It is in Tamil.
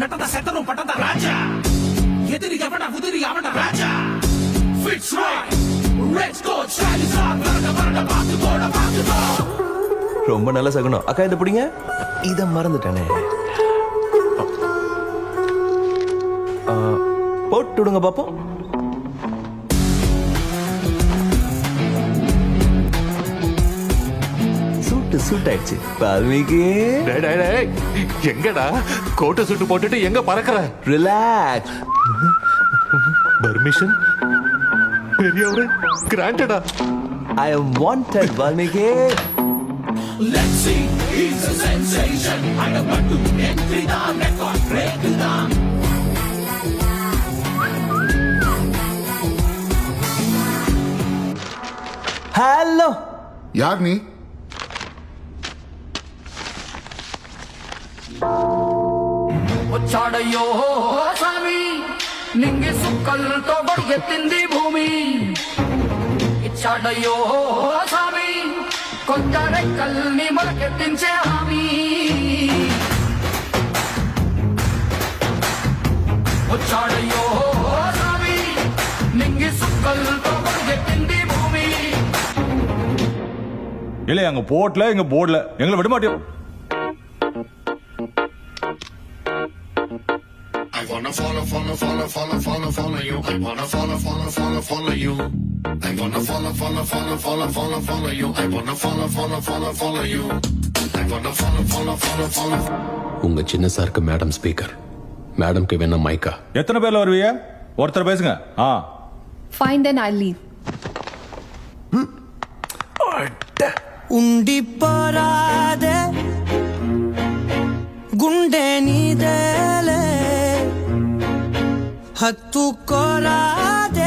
நட்டத செத்தனும் பட்டத ராஜா எதிரி எவன உதிரி அவன ராஜா fits right let's go styles on வரட பாத்துக்கோ ரொம்ப நல்ல சகுனம். அக்கா இதை பிடிங்க. இதை மறந்துட்டானே. போட்டு விடுங்க பாப்போம். சூட் ஆயிடுச்சு. வால்மீகி எங்கடா கோட்டு சுட்டு போட்டுட்டு எங்க பறக்குற? ரிலாக்ஸ். பர்மிஷன் பெரியவரே கிராண்டடா. I am wanted Valmiki. Let's see, he's a sensation. I am going to entry the record break down. Hello. யார் நீ? వచ్చాడయ్యో స్వామి నింగి సుక్కలతో బడిగెత్తింది భూమి ఇచ్చాడయ్యో స్వామి కొత్త రెక్కల్ని మొలకెత్తించే హామీ వచ్చాడయ్యో స్వామి నింగి సుక్కలతో బడిగెత్తింది భూమి. இல்லை அங்க போட்ல எங்க போர்ட்ல எங்களை விட மாட்டோம். I wanna follow you. I wanna follow you. I wanna follow you. I wanna follow you. I wanna follow. உங்க சின்ன சாருக்கு மேடம் ஸ்பீக்கர், மேடம்க்கு வேணா மைக்கா. எத்தனை பேர்ல வருவீங்க? ஒருத்தர் பேசுங்க. Fine, then I'll leave. ఉండి పోరాదే గుండె నీదేలే హత్తుకోరాదే